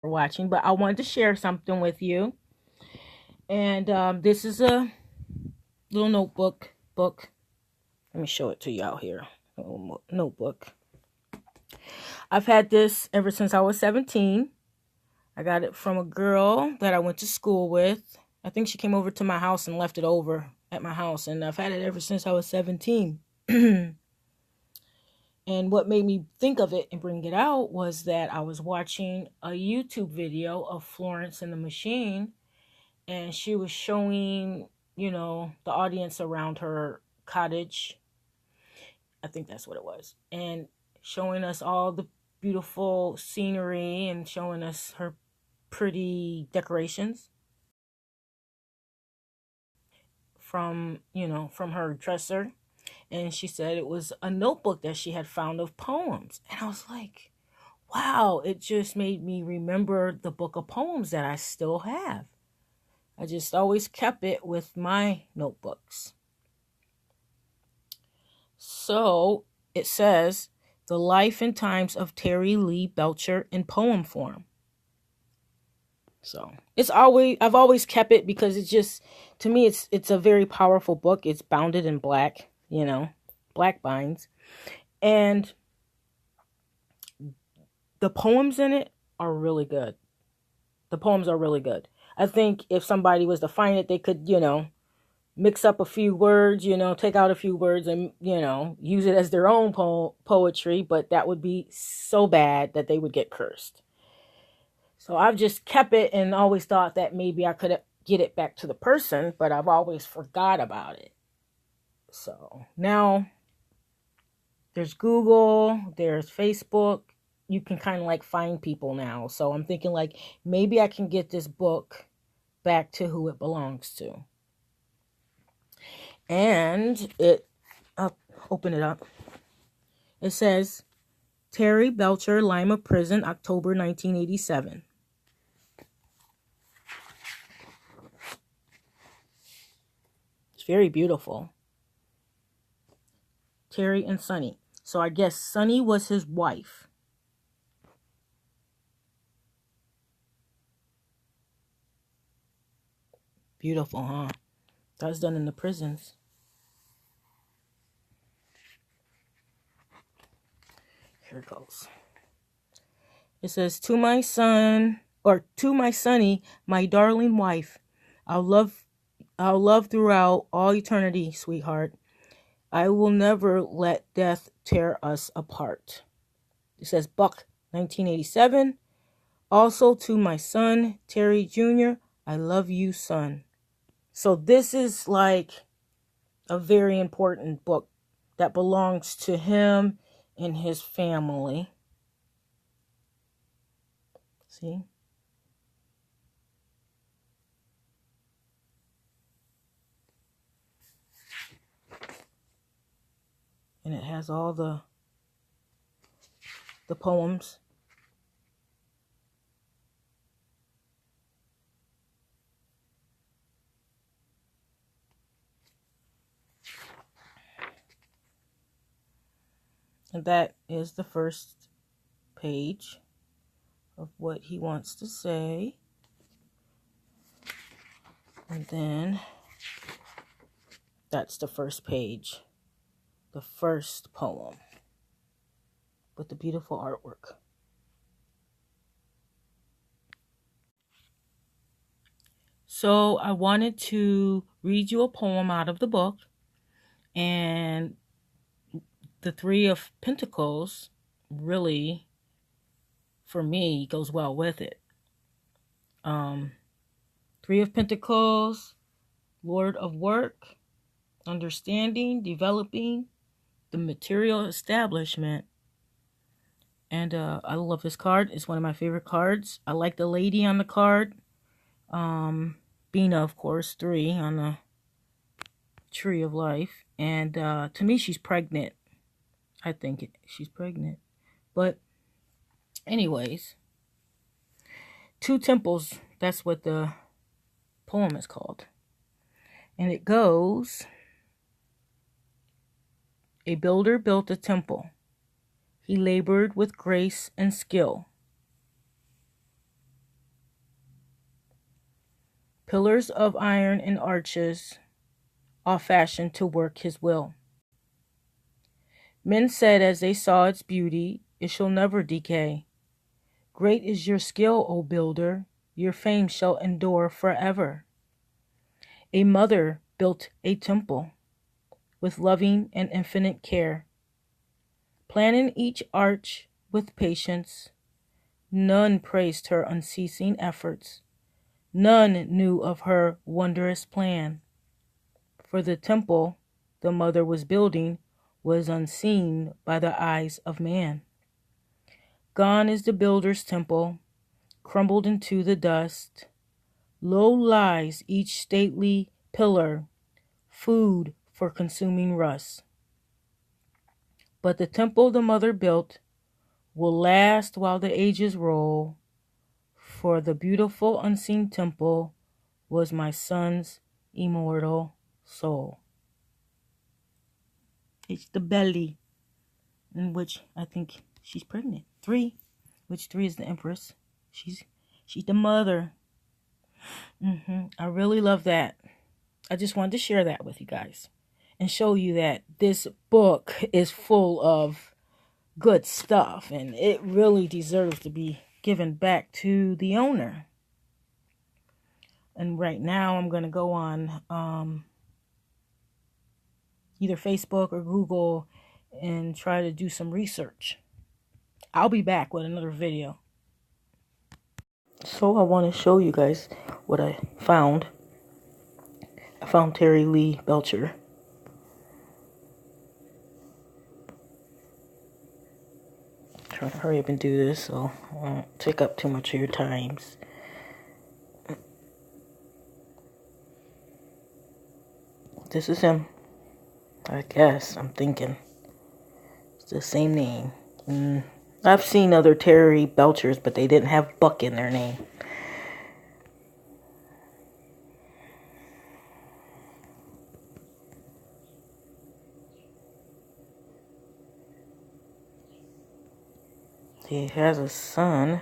for watching, but I wanted to share something with you. And this is a little notebook book. Let me show it to you out here. A little notebook. I've had this ever since I was 17. I got it from a girl that I went to school with. I think she came over to my house and left it over at my house, and I've had it ever since I was 17. And what made me think of it and bring it out was that I was watching a YouTube video of Florence and the Machine, and she was showing, the audience around her cottage. I think that's what it was. And showing us all the beautiful scenery and showing us her pretty decorations from her dresser. And she said it was a notebook that she had found of poems. And I was like, wow, it just made me remember the book of poems that I still have. I just always kept it with my notebooks. So it says, The Life and Times of Terry Lee Belcher in Poem Form. So I've always kept it because it's just, to me, it's a very powerful book. It's bounded in black, black binds. And the poems in it are really good. The poems are really good. I think if somebody was to find it, they could, mix up a few words, take out a few words and, use it as their own poetry, but that would be so bad that they would get cursed. So I've just kept it and always thought that maybe I could get it back to the person, but I've always forgot about it. So now there's Google, there's Facebook. You can kind of like find people now. So I'm thinking like maybe I can get this book back to who it belongs to. And I'll open it up. It says, Terry Belcher, Lima Prison, October 1987. It's very beautiful. Terry and Sonny. So I guess Sonny was his wife. Beautiful, huh? That was done in the prisons. Here it goes. It says, to my son, or to my Sonny, my darling wife, I'll love throughout all eternity, sweetheart. I will never let death tear us apart. It says, Buck, 1987. Also to my son, Terry Jr., I love you, son. So this is like a very important book that belongs to him and his family. See? And it has all the poems. And that is the first page of what he wants to say. And then that's the first page, the first poem with the beautiful artwork. So I wanted to read you a poem out of the book, and the Three of Pentacles really, for me, goes well with it. Three of Pentacles, Lord of Work, understanding, developing, the material establishment. And I love this card. It's one of my favorite cards. I like the lady on the card. Bina, of course, 3 on the Tree of Life. And to me, she's pregnant. I think she's pregnant. But anyways, Two Temples, that's what the poem is called. And it goes, a builder built a temple. He labored with grace and skill. Pillars of iron and arches, all fashioned to work his will. Men said as they saw its beauty, it shall never decay. Great is your skill, O builder, your fame shall endure forever. A mother built a temple with loving and infinite care, planning each arch with patience. None praised her unceasing efforts. None knew of her wondrous plan. For the temple the mother was building was unseen by the eyes of man. Gone is the builder's temple, crumbled into the dust. Low lies each stately pillar, food for consuming rust. But the temple the mother built will last while the ages roll, for the beautiful unseen temple was my son's immortal soul. It's the belly in which I think she's pregnant. 3, which 3 is the empress. She's the mother. I really love that. I just wanted to share that with you guys and show you that this book is full of good stuff and it really deserves to be given back to the owner. And right now I'm going to go on either Facebook or Google and try to do some research. I'll be back with another video. So I want to show you guys what I found. I found Terry Lee Belcher. I'm trying to hurry up and do this so I won't take up too much of your times. This is him. I guess. I'm thinking. It's the same name. I've seen other Terry Belchers, but they didn't have Buck in their name. He has a son.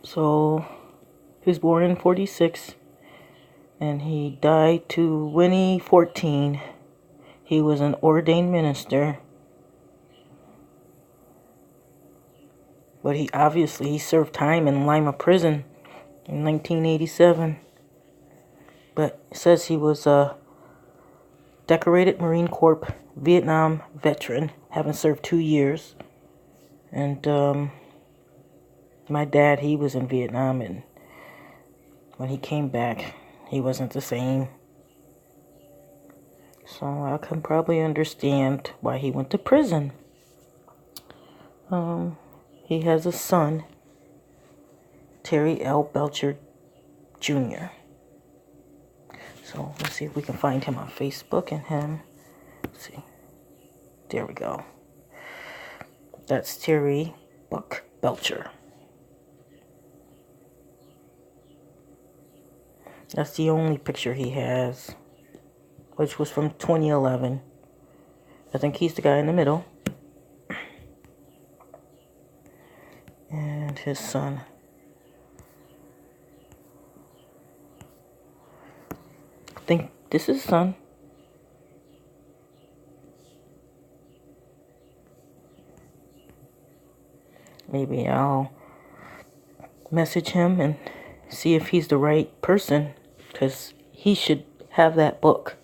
So, he was born in 46, and he died to 2014. He was an ordained minister. But he served time in Lima prison in 1987. But it says he was a decorated Marine Corps Vietnam veteran, having served 2 years. And my dad, he was in Vietnam, and when he came back, he wasn't the same. So I can probably understand why he went to prison. He has a son, Terry L. Belcher Jr. So let's see if we can find him on Facebook and him. Let's see. There we go. That's Terry Buck Belcher. That's the only picture he has, which was from 2011. I think he's the guy in the middle. And his son. I think this is his son. Maybe I'll message him and see if he's the right person, because he should have that book.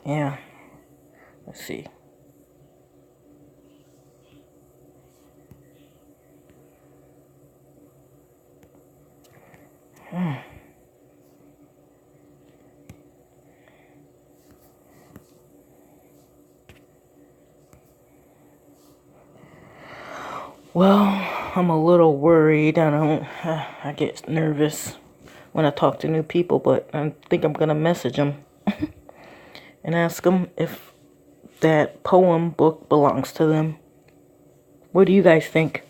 Yeah. Let's see. Well, I'm a little worried. I get nervous when I talk to new people, but I think I'm gonna message them and ask them if that poem book belongs to them. What do you guys think?